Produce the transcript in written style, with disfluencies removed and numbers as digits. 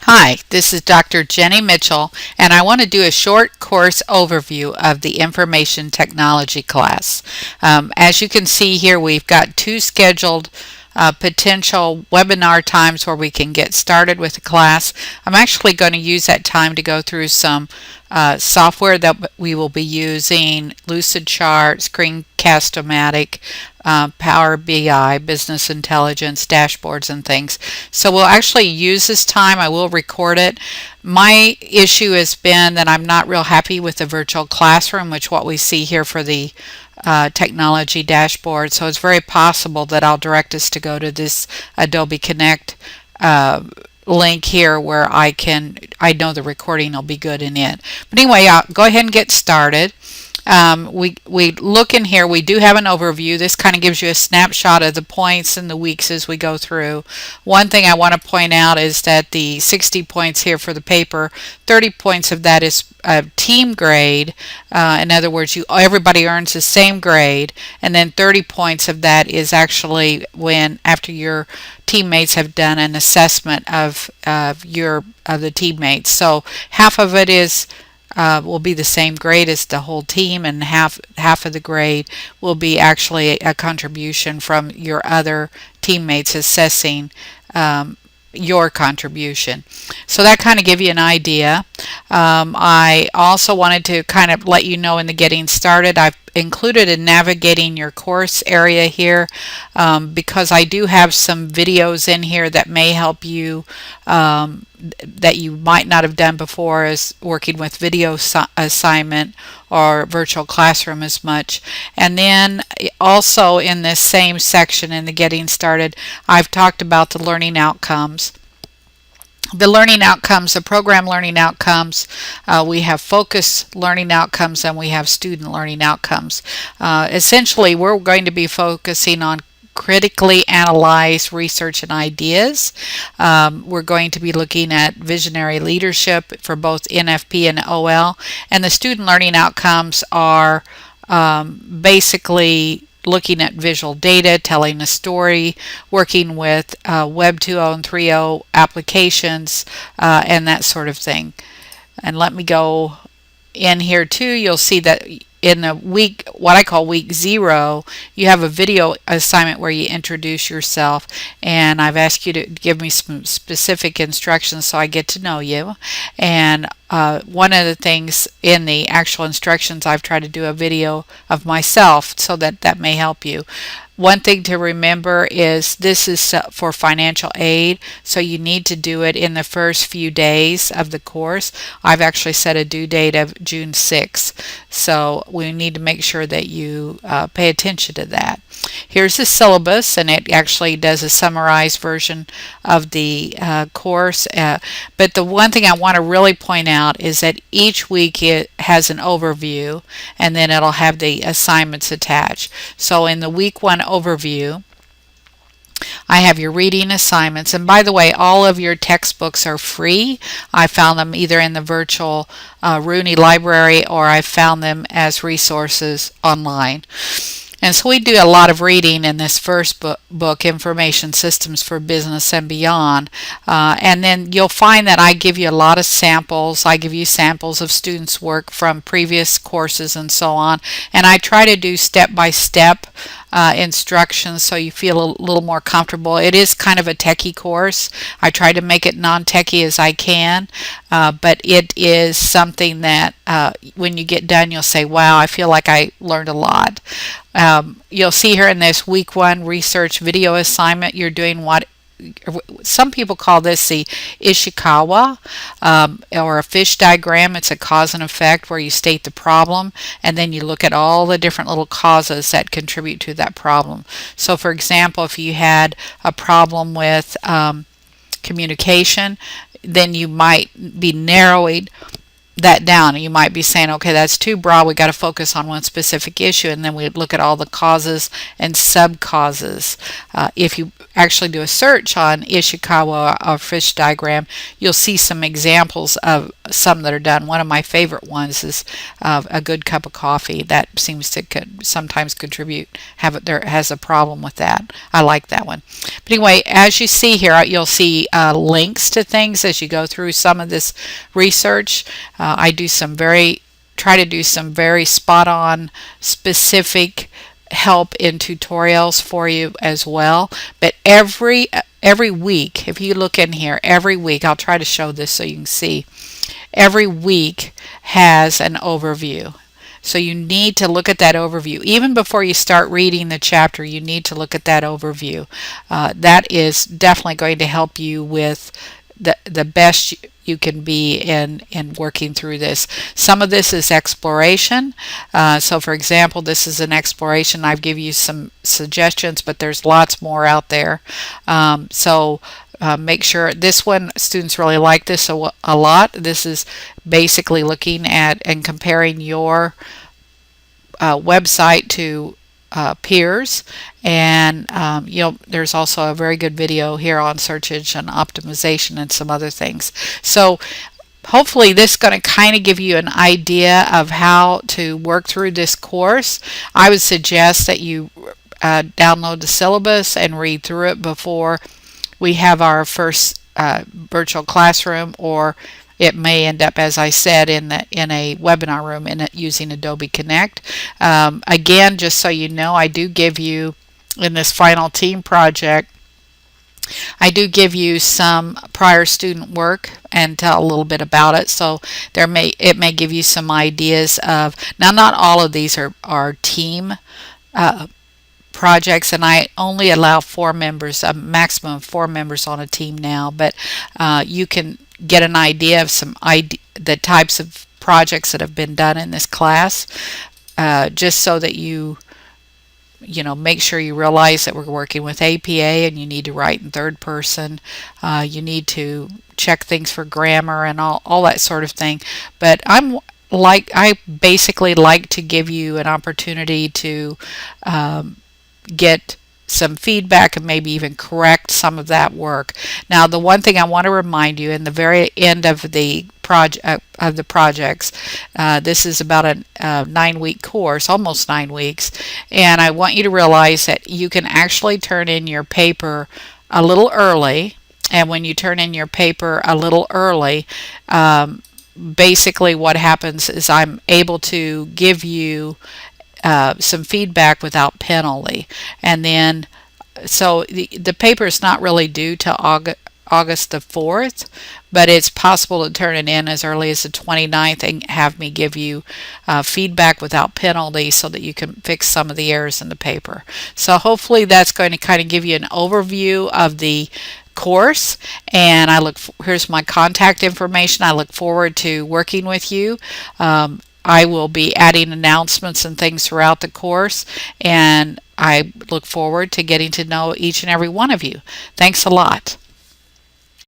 Hi, this is Dr. Jenny Mitchell, and I want to do a short course overview of the information technology class. As you can see here, we've got two scheduled potential webinar times where we can get started with the class. I'm actually going to use that time to go through some software that we will be using: Lucidchart, Screencast-O-Matic, Power BI, Business Intelligence, dashboards and things. So we'll actually use this time. I will record it. My issue has been that I'm not real happy with the virtual classroom, which what we see here for the technology dashboard. So it's very possible that I'll direct us to go to this Adobe Connect link here where I know the recording will be good in it. But anyway, I'll go ahead and get started. We look in here, we do have an overview. This kind of gives you a snapshot of the points and the weeks as we go through. One thing I want to point out is that the 60 points here for the paper, 30 points of that is a team grade. In other words, everybody earns the same grade, and then 30 points of that is actually after your teammates have done an assessment of the teammates. So half of it will be the same grade as the whole team, and half of the grade will be actually a contribution from your other teammates assessing your contribution. So that kind of give you an idea. I also wanted to kind of let you know in the getting started, I've included a navigating your course area here because I do have some videos in here that may help you that you might not have done before, as working with video assignment or virtual classroom as much. And then also in this same section in the getting started, I've talked about the learning outcomes. The program learning outcomes, we have focus learning outcomes, and we have student learning outcomes. Essentially, we're going to be focusing on critically analyze research and ideas. We're going to be looking at visionary leadership for both NFP and OL. And the student learning outcomes are basically looking at visual data, telling a story, working with Web 2.0 and 3.0 applications, and that sort of thing. And let me go in here too. You'll see that in the week, what I call week 0, you have a video assignment where you introduce yourself, and I've asked you to give me some specific instructions so I get to know you. And one of the things in the actual instructions, I've tried to do a video of myself so that may help you. One thing to remember is this is for financial aid, so you need to do it in the first few days of the course. I've actually set a due date of June 6th, so we need to make sure that you pay attention to that. Here's the syllabus, and it actually does a summarized version of the course. But the one thing I want to really point out is that each week it has an overview, and then it'll have the assignments attached. So in the week 1 overview, I have your reading assignments, and by the way, all of your textbooks are free. I found them either in the virtual Rooney Library, or I found them as resources online. And so we do a lot of reading in this first book, Information Systems for Business and Beyond. And then you'll find that I give you a lot of samples. I give you samples of students' work from previous courses and so on. And I try to do step-by-step instructions so you feel a little more comfortable. It is kind of a techie course. I try to make it non-techie as I can, but it is something that when you get done, you'll say, wow, I feel like I learned a lot. You'll see here in this week 1 research video assignment, you're doing what some people call this the Ishikawa or a fish diagram. It's a cause and effect where you state the problem and then you look at all the different little causes that contribute to that problem. So for example, if you had a problem with communication, then you might be narrowing that down, and you might be saying, okay, that's too broad, we got to focus on one specific issue, and then we look at all the causes and sub-causes. If you actually do a search on Ishikawa or fish diagram, you'll see some examples of some that are done. One of my favorite ones is a good cup of coffee. That seems to sometimes contribute. There has a problem with that. I like that one. But anyway, as you see here, you'll see links to things as you go through some of this research. I do some try to do some very spot on specific help in tutorials for you as well. But every week, if you look in here, every week, I'll try to show this so you can see, every week has an overview. So you need to look at that overview. Even before you start reading the chapter, you need to look at that overview. That is definitely going to help you with the best you can be in working through this. Some of this is exploration. So for example, this is an exploration. I've given you some suggestions, but there's lots more out there. Make sure this one, students really like this a lot. This is basically looking at and comparing your website to peers, and there's also a very good video here on search engine optimization and some other things. So hopefully this is going to kind of give you an idea of how to work through this course. I would suggest that you download the syllabus and read through it before we have our first virtual classroom, or it may end up, as I said, in a webinar room using Adobe Connect. Again, just so you know, I do give you, in this final team project, I do give you some prior student work and tell a little bit about it. So it may give you some ideas of, now not all of these are team projects, and I only allow 4 members, a maximum of 4 members on a team now, but you can get an idea of the types of projects that have been done in this class, just so that you make sure you realize that we're working with APA and you need to write in third person. You need to check things for grammar and all that sort of thing. But I basically like to give you an opportunity to get some feedback and maybe even correct some of that work. Now, the one thing I want to remind you, in the very end of the projects, this is about a 9-week course, almost 9 weeks, and I want you to realize that you can actually turn in your paper a little early. And when you turn in your paper a little early, basically what happens is I'm able to give you some feedback without penalty. And then, so the paper is not really due till August the 4th, but it's possible to turn it in as early as the 29th and have me give you feedback without penalty so that you can fix some of the errors in the paper. So hopefully that's going to kind of give you an overview of the course, and here's my contact information. I look forward to working with you. I will be adding announcements and things throughout the course, and I look forward to getting to know each and every one of you. Thanks a lot.